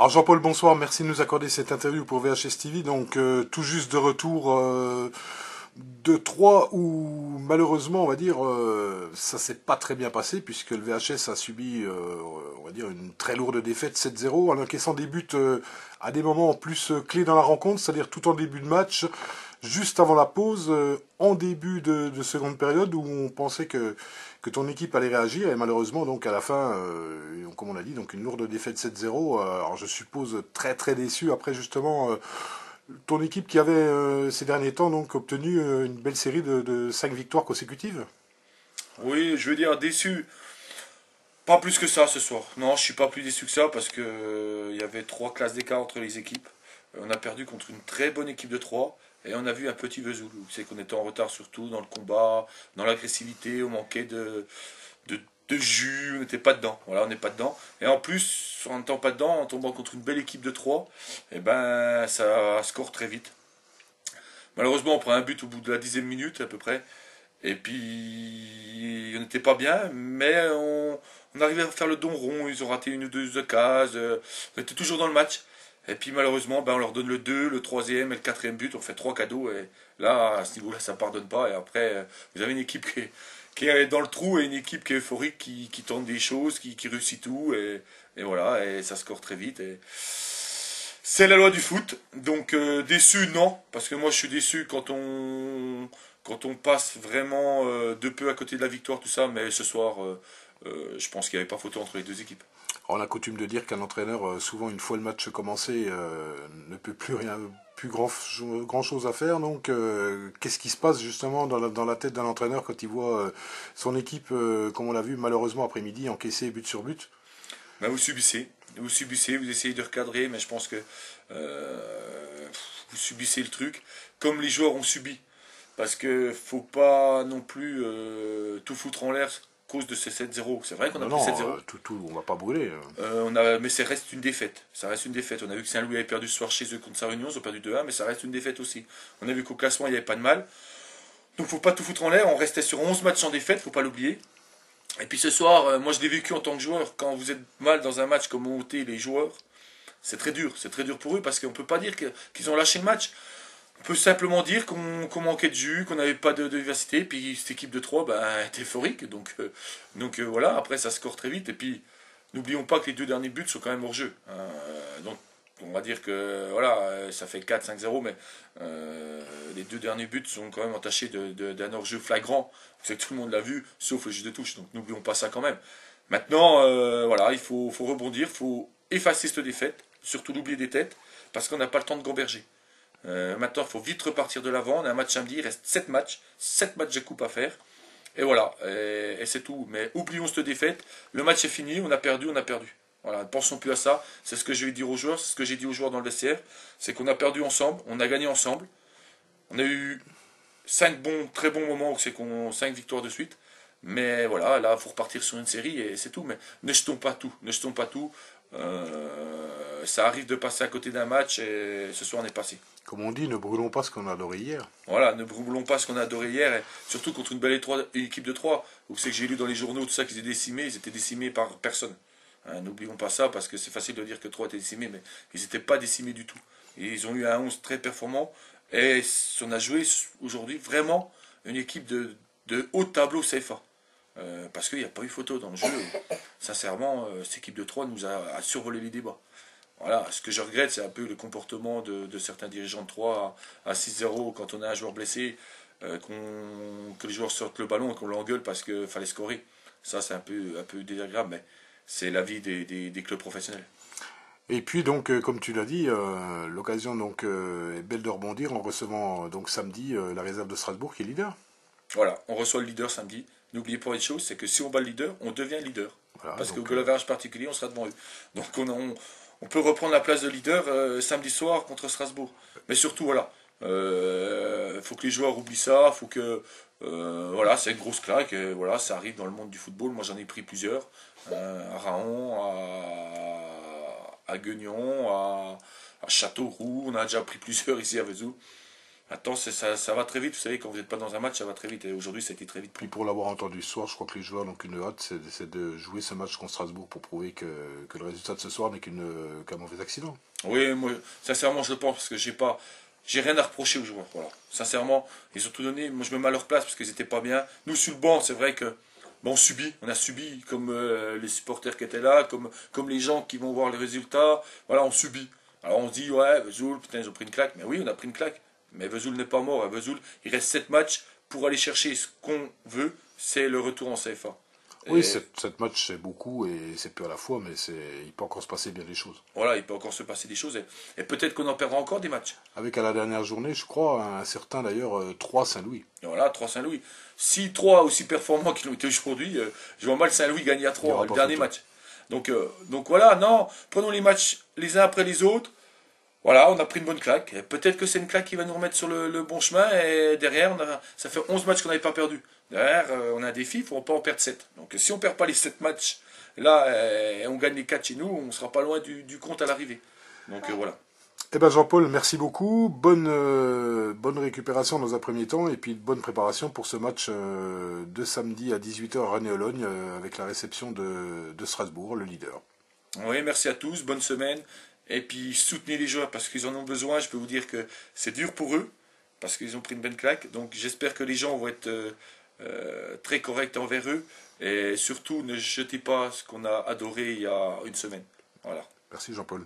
Alors Jean-Paul, bonsoir, merci de nous accorder cette interview pour VHS TV. Donc tout juste de retour de Troyes où malheureusement on va dire ça s'est pas très bien passé puisque le VHS a subi on va dire une très lourde défaite 7-0 en encaissant des buts à des moments en plus clés dans la rencontre, c'est-à-dire tout en début de match, juste avant la pause, en début de seconde période où on pensait que ton équipe allait réagir et malheureusement donc à la fin, comme on l'a dit, donc une lourde défaite 7-0. Alors je suppose très très déçu après justement ton équipe qui avait ces derniers temps donc obtenu une belle série de 5 victoires consécutives. Oui, je veux dire déçu. Pas plus que ça ce soir. Non, je suis pas plus déçu que ça parce que il y avait trois classes d'écart entre les équipes. On a perdu contre une très bonne équipe de 3 et on a vu un petit Vesoul. C'est qu'on était en retard surtout dans le combat, dans l'agressivité, on manquait de, de jus, on n'était pas dedans. Voilà, on n'est pas dedans. Et en plus, en n'étant pas dedans, en tombant contre une belle équipe de 3, eh ben ça score très vite. Malheureusement, on prend un but au bout de la 10e minute à peu près. Et puis, on n'était pas bien, mais on arrivait à faire le don rond. Ils ont raté une ou deux occasions. On était toujours dans le match. Et puis, malheureusement, ben, on leur donne le 2, le troisième et le quatrième but. On fait trois cadeaux. Et là, à ce niveau-là, ça ne pardonne pas. Et après, vous avez une équipe qui est dans le trou et une équipe qui est euphorique, qui tente des choses, qui réussit tout. Et voilà, et ça score très vite. Et c'est la loi du foot. Donc, déçu, non. Parce que moi, je suis déçu quand on passe vraiment de peu à côté de la victoire, tout ça, mais ce soir, je pense qu'il n'y avait pas photo entre les deux équipes. On a coutume de dire qu'un entraîneur, souvent une fois le match commencé, ne peut plus rien, plus grand chose à faire. Donc, qu'est-ce qui se passe justement dans la tête d'un entraîneur quand il voit son équipe, comme on l'a vu malheureusement après-midi, encaisser but sur but? Ben, vous subissez, vous essayez de recadrer, mais je pense que vous subissez le truc, comme les joueurs ont subi. Parce que faut pas non plus tout foutre en l'air à cause de ces 7-0. C'est vrai qu'on a Non, pris non, 7-0. on va pas brûler. Mais ça reste une défaite. Ça reste une défaite. On a vu que Saint-Louis avait perdu ce soir chez eux contre sa Réunion, ils ont perdu 2-1, mais ça reste une défaite aussi. On a vu qu'au classement, il n'y avait pas de mal. Donc faut pas tout foutre en l'air. On restait sur 11 matchs sans défaite, faut pas l'oublier. Et puis ce soir, moi je l'ai vécu en tant que joueur. Quand vous êtes mal dans un match comme ont été les joueurs, c'est très dur. C'est très dur pour eux parce qu'on peut pas dire qu'ils ont lâché le match. On peut simplement dire qu'on manquait de jus, qu'on n'avait pas de vivacité, puis cette équipe de 3 ben, est euphorique, donc voilà, après ça score très vite, et puis n'oublions pas que les deux derniers buts sont quand même hors jeu. Donc on va dire que voilà, ça fait 4-5-0, mais les deux derniers buts sont quand même entachés d'un hors jeu flagrant. C'est que tout le monde l'a vu, sauf le jeu de touche, donc n'oublions pas ça quand même. Maintenant, voilà, faut rebondir, il faut effacer cette défaite, surtout l'oublier des têtes, parce qu'on n'a pas le temps de gamberger. Maintenant, il faut vite repartir de l'avant. On a un match samedi, il reste 7 matchs de coupe à faire. Et voilà, et c'est tout. Mais oublions cette défaite. Le match est fini, on a perdu, on a perdu. Voilà, ne pensons plus à ça. C'est ce que je vais dire aux joueurs, c'est ce que j'ai dit aux joueurs dans le vestiaire. C'est qu'on a perdu ensemble, on a gagné ensemble. On a eu 5 très bons moments, c'est qu'on 5 victoires de suite. Mais voilà, là, il faut repartir sur une série et c'est tout. Mais ne jetons pas tout, ne jetons pas tout. Ça arrive de passer à côté d'un match et ce soir on est passé. Comme on dit, ne brûlons pas ce qu'on a adoré hier. Voilà, ne brûlons pas ce qu'on a adoré hier, et surtout contre une belle équipe de 3. Vous savez que j'ai lu dans les journaux tout ça qu'ils étaient décimés, ils étaient décimés par personne. Hein, n'oublions pas ça parce que c'est facile de dire que 3 étaient décimés, mais ils n'étaient pas décimés du tout. Et ils ont eu un 11 très performant et on a joué aujourd'hui vraiment une équipe de haut tableau CFA. Parce qu'il n'y a pas eu photo dans le jeu. Sincèrement, cette équipe de 3 nous a survolé les débats. Voilà, ce que je regrette, c'est un peu le comportement de certains dirigeants de 3 à 6-0 quand on a un joueur blessé, que les joueurs sortent le ballon et qu'on l'engueule parce qu'il fallait scorer. Ça, c'est un peu désagréable, mais c'est la vie des clubs professionnels. Et puis donc, comme tu l'as dit, l'occasion donc est belle de rebondir en recevant donc samedi la réserve de Strasbourg qui est leader. Voilà, on reçoit le leader samedi. N'oubliez pas une chose, c'est que si on bat le leader, on devient leader. Voilà, Parce qu'au donc goal average particulier, on sera devant eux. Donc on peut reprendre la place de leader samedi soir contre Strasbourg. Mais surtout, voilà, faut que les joueurs oublient ça, faut que voilà, c'est une grosse claque. Voilà, ça arrive dans le monde du football. Moi, j'en ai pris plusieurs à Raon, à Guignon, à Châteauroux. On a déjà pris plusieurs ici à Vesoul. Maintenant, ça va très vite. Vous savez, quand vous n'êtes pas dans un match, ça va très vite. Et aujourd'hui, ça a été très vite Puis pris. pour l'avoir entendu ce soir, je crois que les joueurs n'ont qu'une hâte, c'est de jouer ce match contre Strasbourg pour prouver que le résultat de ce soir n'est qu'un mauvais accident. Oui, moi, sincèrement, je le pense parce que j'ai rien à reprocher aux joueurs. Voilà. Sincèrement, ils ont tout donné. Moi, je me mets à leur place parce qu'ils étaient pas bien. Nous, sur le banc, c'est vrai que bon, on a subi comme les supporters qui étaient là, comme les gens qui vont voir les résultats. Voilà, on subit. Alors on se dit, ouais, Vesoul, putain, ils ont pris une claque. Mais oui, on a pris une claque. Mais Vesoul n'est pas mort. À Vesoul, il reste 7 matchs pour aller chercher ce qu'on veut, c'est le retour en CFA. Oui, Et cette match, c'est beaucoup et c'est peu à la fois, mais il peut encore se passer bien des choses. voilà, il peut encore se passer des choses. Et peut-être qu'on en perdra encore des matchs. Avec à la dernière journée, je crois, un certain d'ailleurs 3 Saint-Louis. Et voilà, 3 Saint-Louis. Si 3 aussi performants qu'ils ont été aujourd'hui, je vois mal Saint-Louis gagner à Il n'y 3 aura le pas dernier photo. match. Donc voilà, non, prenons les matchs les uns après les autres. Voilà, on a pris une bonne claque. Et peut-être que c'est une claque qui va nous remettre sur le bon chemin. Et derrière, ça fait 11 matchs qu'on n'avait pas perdu. Derrière, on a un défi, il ne faut pas en perdre 7. Donc si on ne perd pas les 7 matchs, là, et on gagne les 4 chez nous, on ne sera pas loin du compte à l'arrivée. Donc voilà. Eh ben Jean-Paul, merci beaucoup. Bonne récupération dans un premier temps et puis bonne préparation pour ce match de samedi à 18h à Rennes-et-Ologne avec la réception de Strasbourg, le leader. Oui, merci à tous, bonne semaine. Et puis soutenez les joueurs parce qu'ils en ont besoin. Je peux vous dire que c'est dur pour eux parce qu'ils ont pris une bonne claque. Donc j'espère que les gens vont être très corrects envers eux. Et surtout, ne jetez pas ce qu'on a adoré il y a une semaine. Voilà. Merci Jean-Paul.